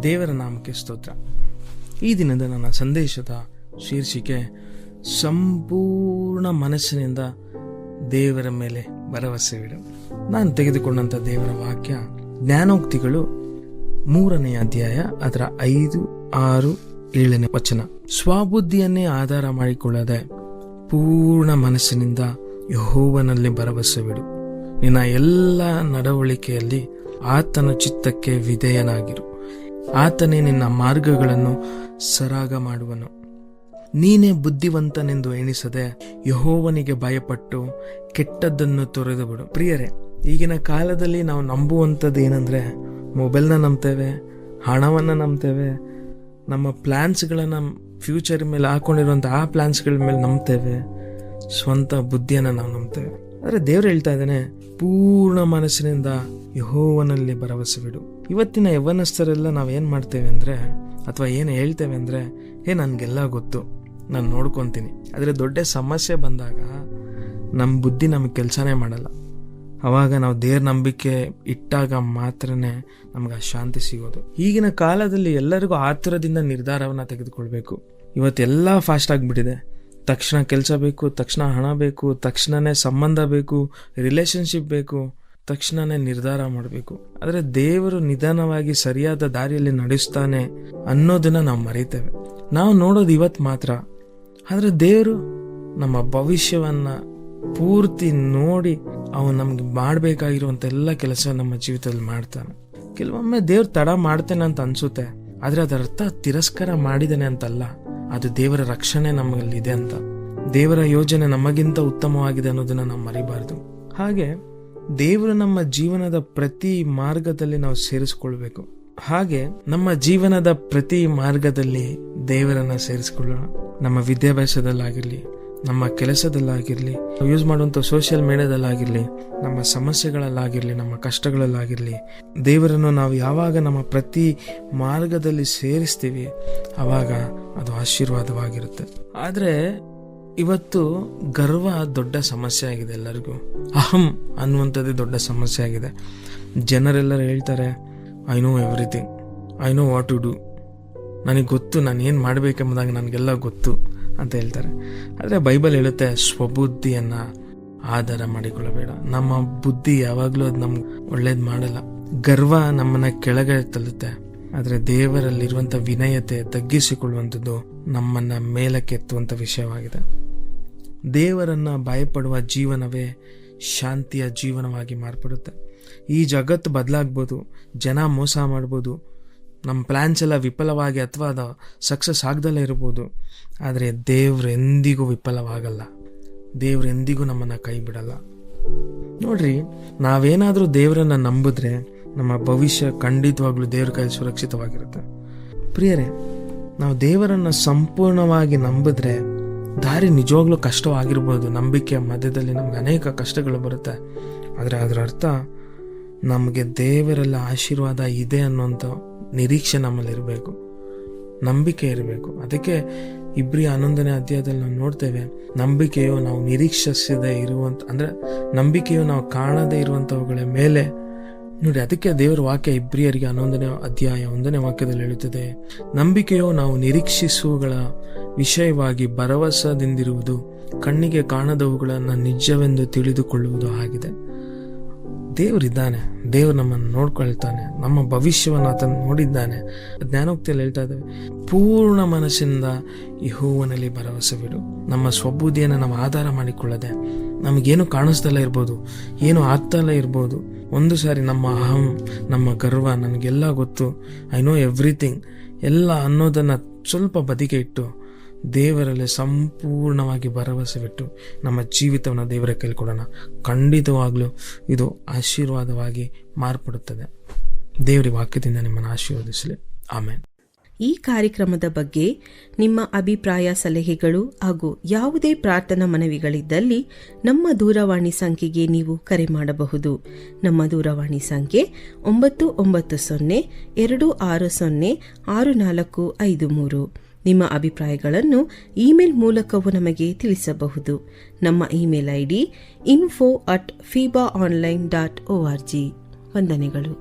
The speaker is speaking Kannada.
ದೇವರ ನಾಮಕ್ಕೆ ಸ್ತೋತ್ರ. ಈ ದಿನದ ನನ್ನ ಸಂದೇಶದ ಶೀರ್ಷಿಕೆ ಸಂಪೂರ್ಣ ಮನಸ್ಸಿನಿಂದ ದೇವರ ಮೇಲೆ ಭರವಸೆವಿಡು. ನಾನು ತೆಗೆದುಕೊಂಡಂಥ ದೇವರ ವಾಕ್ಯ ಜ್ಞಾನೋಕ್ತಿಗಳು 3ನೇ ಅಧ್ಯಾಯ ಅದರ 5, 6, 7ನೇ ವಚನ. ಸ್ವಬುದ್ಧಿಯನ್ನೇ ಆಧಾರ ಮಾಡಿಕೊಳ್ಳದೆ ಪೂರ್ಣ ಮನಸ್ಸಿನಿಂದ ಯೆಹೋವನಲ್ಲಿ ಭರವಸೆವಿಡು. ನಿನ್ನ ಎಲ್ಲ ನಡವಳಿಕೆಯಲ್ಲಿ ಆತನ ಚಿತ್ತಕ್ಕೆ ವಿಧೇಯನಾಗಿರು. ಆತನೇ ನಿನ್ನ ಮಾರ್ಗಗಳನ್ನು ಸರಾಗ ಮಾಡುವನು. ನೀನೇ ಬುದ್ಧಿವಂತನೆಂದು ಎಣಿಸದೆ ಯೆಹೋವನಿಗೆ ಭಯಪಟ್ಟು ಕೆಟ್ಟದ್ದನ್ನು ತೊರೆದು ಬಿಡು. ಪ್ರಿಯರೇ, ಈಗಿನ ಕಾಲದಲ್ಲಿ ನಾವು ನಂಬುವಂಥದ್ದು ಏನಂದ್ರೆ, ಮೊಬೈಲ್ನ ನಂಬ್ತೇವೆ, ಹಣವನ್ನು ನಂಬ್ತೇವೆ, ನಮ್ಮ ಪ್ಲಾನ್ಸ್ಗಳನ್ನ ಫ್ಯೂಚರ್ ಮೇಲೆ ಹಾಕೊಂಡಿರುವಂಥ ಆ ಪ್ಲಾನ್ಸ್ಗಳ ಮೇಲೆ ನಂಬ್ತೇವೆ, ಸ್ವಂತ ಬುದ್ಧಿಯನ್ನು ನಾವು ನಂಬ್ತೇವೆ. ಆದರೆ ದೇವ್ರು ಹೇಳ್ತಾ ಇದ್ದಾನೆ, ಪೂರ್ಣ ಮನಸ್ಸಿನಿಂದ ಯೆಹೋವನಲ್ಲಿ ಭರವಸೆವಿಡು. ಇವತ್ತಿನ ಯೌವನಸ್ಥರೆಲ್ಲ ನಾವೇನು ಮಾಡ್ತೇವೆ ಅಂದರೆ, ಅಥವಾ ಏನು ಹೇಳ್ತೇವೆ ಅಂದರೆ, ನನಗೆಲ್ಲ ಗೊತ್ತು, ನಾನು ನೋಡ್ಕೊತೀನಿ. ಆದರೆ ದೊಡ್ಡ ಸಮಸ್ಯೆ ಬಂದಾಗ ನಮ್ಮ ಬುದ್ಧಿ ನಮಗೆ ಕೆಲಸನೇ ಮಾಡಲ್ಲ. ಅವಾಗ ನಾವು ದೇವ್ರ ನಂಬಿಕೆ ಇಟ್ಟಾಗ ಮಾತ್ರನೇ ನಮ್ಗೆ ಆ ಶಾಂತಿ ಸಿಗೋದು. ಈಗಿನ ಕಾಲದಲ್ಲಿ ಎಲ್ಲರಿಗೂ ಆತುರದಿಂದ ನಿರ್ಧಾರವನ್ನು ತೆಗೆದುಕೊಳ್ಬೇಕು. ಇವತ್ತೆಲ್ಲ ಫಾಸ್ಟ್ ಆಗಿಬಿಟ್ಟಿದೆ. ತಕ್ಷಣ ಕೆಲಸ ಬೇಕು, ತಕ್ಷಣ ಹಣ ಬೇಕು, ತಕ್ಷಣನೇ ಸಂಬಂಧ ಬೇಕು, ರಿಲೇಶನ್ಶಿಪ್ ಬೇಕು, ತಕ್ಷಣನೇ ನಿರ್ಧಾರ ಮಾಡಬೇಕು. ಆದರೆ ದೇವರು ನಿಧಾನವಾಗಿ ಸರಿಯಾದ ದಾರಿಯಲ್ಲಿ ನಡೆಸ್ತಾನೆ ಅನ್ನೋದನ್ನ ನಾವು ಮರೀತೇವೆ. ನಾವು ನೋಡೋದು ಇವತ್ತು ಮಾತ್ರ. ಆದರೆ ದೇವರು ನಮ್ಮ ಭವಿಷ್ಯವನ್ನ ಪೂರ್ತಿ ನೋಡಿ ಅವನು ನಮ್ಗೆ ಮಾಡಬೇಕಾಗಿರುವಂಥ ಎಲ್ಲ ಕೆಲಸ ನಮ್ಮ ಜೀವಿತದಲ್ಲಿ ಮಾಡ್ತಾನೆ. ಕೆಲವೊಮ್ಮೆ ದೇವ್ರು ತಡ ಮಾಡ್ತೇನೆ ಅಂತ ಅನ್ಸುತ್ತೆ, ಆದರೆ ಅದರ ಅರ್ಥ ತಿರಸ್ಕಾರ ಮಾಡಿದಾನೆ ಅಂತಲ್ಲ, ಅದು ದೇವರ ರಕ್ಷಣೆ ನಮ್ಮಲ್ಲಿದೆ ಅಂತ. ದೇವರ ಯೋಜನೆ ನಮಗಿಂತ ಉತ್ತಮವಾಗಿದೆ ಅನ್ನೋದನ್ನ ನಾವು ಮರಿಬಾರ್ದು. ಹಾಗೆ ದೇವರು ನಮ್ಮ ಜೀವನದ ಪ್ರತಿ ಮಾರ್ಗದಲ್ಲಿ ನಾವು ಸೇರಿಸ್ಕೊಳ್ಬೇಕು. ಹಾಗೆ ನಮ್ಮ ಜೀವನದ ಪ್ರತಿ ಮಾರ್ಗದಲ್ಲಿ ದೇವರನ್ನ ಸೇರಿಸ್ಕೊಳ್ಳೋಣ. ನಮ್ಮ ವಿದ್ಯಾಭ್ಯಾಸದಲ್ಲಾಗಿರ್ಲಿ, ನಮ್ಮ ಕೆಲಸದಲ್ಲಾಗಿರ್ಲಿ, ಯೂಸ್ ಮಾಡುವಂಥ ಸೋಷಿಯಲ್ ಮೀಡಿಯಾದಲ್ಲಾಗಿರ್ಲಿ, ನಮ್ಮ ಸಮಸ್ಯೆಗಳಲ್ಲಾಗಿರ್ಲಿ, ನಮ್ಮ ಕಷ್ಟಗಳಲ್ಲಾಗಿರ್ಲಿ, ದೇವರನ್ನು ನಾವು ಯಾವಾಗ ನಮ್ಮ ಪ್ರತಿ ಮಾರ್ಗದಲ್ಲಿ ಸೇರಿಸ್ತೀವಿ ಆವಾಗ ಅದು ಆಶೀರ್ವಾದವಾಗಿರುತ್ತೆ. ಆದರೆ ಇವತ್ತು ಗರ್ವ ದೊಡ್ಡ ಸಮಸ್ಯೆ ಆಗಿದೆ. ಎಲ್ಲರಿಗೂ ಅಹಂ ಅನ್ನುವಂಥದ್ದೇ ದೊಡ್ಡ ಸಮಸ್ಯೆ ಆಗಿದೆ. ಜನರೆಲ್ಲರೂ ಹೇಳ್ತಾರೆ, I know everything, I know what to do, ನನಗೆ ಗೊತ್ತು, ನಾನು ಏನು ಮಾಡಬೇಕೆಂಬುದಾಗಿ ನನಗೆಲ್ಲ ಗೊತ್ತು ಅಂತ ಹೇಳ್ತಾರೆ. ಆದರೆ ಬೈಬಲ್ ಹೇಳುತ್ತೆ, ಸ್ವಬುದ್ಧಿಯನ್ನು ಆಧಾರ ಮಾಡಿಕೊಳ್ಳಬೇಡ. ನಮ್ಮ ಬುದ್ಧಿ ಯಾವಾಗಲೂ ಅದು ನಮ್ಗೆ ಒಳ್ಳೇದು ಮಾಡಲ್ಲ. ಗರ್ವ ನಮ್ಮನ್ನ ಕೆಳಗೆ ತಳ್ಳುತ್ತೆ. ಆದರೆ ದೇವರಲ್ಲಿರುವಂಥ ವಿನಯತೆ, ತಗ್ಗಿಸಿಕೊಳ್ಳುವಂಥದ್ದು ನಮ್ಮನ್ನ ಮೇಲಕ್ಕೆತ್ತುವಂಥ ವಿಷಯವಾಗಿದೆ. ದೇವರನ್ನ ಭಯಪಡುವ ಜೀವನವೇ ಶಾಂತಿಯ ಜೀವನವಾಗಿ ಮಾರ್ಪಡುತ್ತೆ. ಈ ಜಗತ್ತು ಬದಲಾಗ್ಬೋದು, ಜನ ಮೋಸ ಮಾಡ್ಬೋದು, ನಮ್ಮ ಪ್ಲ್ಯಾನ್ಸ್ ಎಲ್ಲ ವಿಫಲವಾಗಿ ಅಥವಾ ಅದು ಸಕ್ಸಸ್ ಆಗದಲ್ಲೇ ಇರ್ಬೋದು. ಆದರೆ ದೇವ್ರು ಎಂದಿಗೂ ವಿಫಲವಾಗಲ್ಲ. ದೇವ್ರು ಎಂದಿಗೂ ನಮ್ಮನ್ನು ಕೈ ಬಿಡಲ್ಲ. ನೋಡ್ರಿ, ನಾವೇನಾದರೂ ದೇವರನ್ನ ನಂಬಿದ್ರೆ ನಮ್ಮ ಭವಿಷ್ಯ ಖಂಡಿತವಾಗ್ಲೂ ದೇವ್ರ ಕೈ ಸುರಕ್ಷಿತವಾಗಿರುತ್ತೆ. ಪ್ರಿಯರೇ, ನಾವು ದೇವರನ್ನ ಸಂಪೂರ್ಣವಾಗಿ ನಂಬಿದ್ರೆ ದಾರಿ ನಿಜವಾಗ್ಲೂ ಕಷ್ಟವಾಗಿರ್ಬೋದು. ನಂಬಿಕೆಯ ಮಧ್ಯದಲ್ಲಿ ನಮ್ಗೆ ಅನೇಕ ಕಷ್ಟಗಳು ಬರುತ್ತೆ. ಆದರೆ ಅದರ ಅರ್ಥ ನಮಗೆ ದೇವರೆಲ್ಲ ಆಶೀರ್ವಾದ ಇದೆ ಅನ್ನೋಂಥ ನಿರೀಕ್ಷೆ ನಮ್ಮಲ್ಲಿ ಇರಬೇಕು, ನಂಬಿಕೆ ಇರಬೇಕು. ಅದಕ್ಕೆ ಇಬ್ರಿಯ 11ನೇ ಅಧ್ಯಾಯದಲ್ಲಿ ನಾವು ನೋಡ್ತೇವೆ, ನಂಬಿಕೆಯು ನಾವು ನಿರೀಕ್ಷಿಸದೇ ಇರುವಂಥ, ಅಂದರೆ ನಂಬಿಕೆಯು ನಾವು ಕಾಣದೇ ಇರುವಂಥವುಗಳ ಮೇಲೆ ನೋಡಿ. ಅದಕ್ಕೆ ದೇವರ ವಾಕ್ಯ ಇಬ್ರಿಯರಿಗೆ 11ನೇ ಅಧ್ಯಾಯ 1ನೇ ವಾಕ್ಯದಲ್ಲಿ ಹೇಳುತ್ತದೆ, ನಂಬಿಕೆಯು ನಾವು ನಿರೀಕ್ಷಿಸುವಗಳ ವಿಷಯವಾಗಿ ಭರವಸೆದಿಂದಿರುವುದು, ಕಣ್ಣಿಗೆ ಕಾಣದವುಗಳನ್ನು ನಿಜವೆಂದು ತಿಳಿದುಕೊಳ್ಳುವುದು ಆಗಿದೆ. ದೇವರಿದ್ದಾನೆ, ದೇವರು ನಮ್ಮನ್ನು ನೋಡ್ಕೊಳ್ತಾನೆ, ನಮ್ಮ ಭವಿಷ್ಯವನ್ನು ಆತನು ನೋಡಿದ್ದಾನೆ. ಜ್ಞಾನೋಕ್ತಿಯಲ್ಲಿ ಹೇಳ್ತಾ ಇದ್ದೇವೆ, ಪೂರ್ಣ ಮನಸ್ಸಿನಿಂದ ಯೆಹೋವನಲ್ಲಿ ಭರವಸೆವಿಡು. ನಮ್ಮ ಸ್ವಬುದ್ಧಿಯನ್ನು ನಾವು ಆಧಾರ ಮಾಡಿಕೊಳ್ಳದೆ, ನಮಗೇನು ಕಾಣಿಸ್ದಲ್ಲ ಇರ್ಬೋದು, ಏನು ಆಗ್ತಲ್ಲ ಇರ್ಬೋದು, ಒಂದು ಸಾರಿ ನಮ್ಮ ಅಹಂ, ನಮ್ಮ ಗರ್ವ, ನನಗೆಲ್ಲ ಗೊತ್ತು, ಐ ನೋ ಎವ್ರಿಥಿಂಗ್ ಎಲ್ಲ ಅನ್ನೋದನ್ನು ಸ್ವಲ್ಪ ಬದಿಗೆ ಇಟ್ಟು ದೇವರಲ್ಲಿ ಸಂಪೂರ್ಣವಾಗಿ ಭರವಸೆವಿಟ್ಟು ನಮ್ಮ ಜೀವಿತವನ್ನು ದೇವರ ಕೈಲಿ ಕೊಡೋಣ. ಖಂಡಿತವಾಗ್ಲೂ ಇದು ಆಶೀರ್ವಾದವಾಗಿ ಮಾರ್ಪಡುತ್ತದೆ. ದೇವರ ವಾಕ್ಯದಿಂದ ನಿಮ್ಮನ್ನು ಆಶೀರ್ವದಿಸಲಿ. ಆಮೇನ್. ಈ ಕಾರ್ಯಕ್ರಮದ ಬಗ್ಗೆ ನಿಮ್ಮ ಅಭಿಪ್ರಾಯ, ಸಲಹೆಗಳು ಹಾಗೂ ಯಾವುದೇ ಪ್ರಾರ್ಥನಾ ಮನವಿಗಳಿದ್ದಲ್ಲಿ ನಮ್ಮ ದೂರವಾಣಿ ಸಂಖ್ಯೆಗೆ ನೀವು ಕರೆ ಮಾಡಬಹುದು. ನಮ್ಮ ದೂರವಾಣಿ ಸಂಖ್ಯೆ 9920260653. ನಿಮ್ಮ ಅಭಿಪ್ರಾಯಗಳನ್ನು ಇಮೇಲ್ ಮೂಲಕವೂ ನಮಗೆ ತಿಳಿಸಬಹುದು. ನಮ್ಮ ಇಮೇಲ್ ID info@fibaonline.org. ವಂದನೆಗಳು.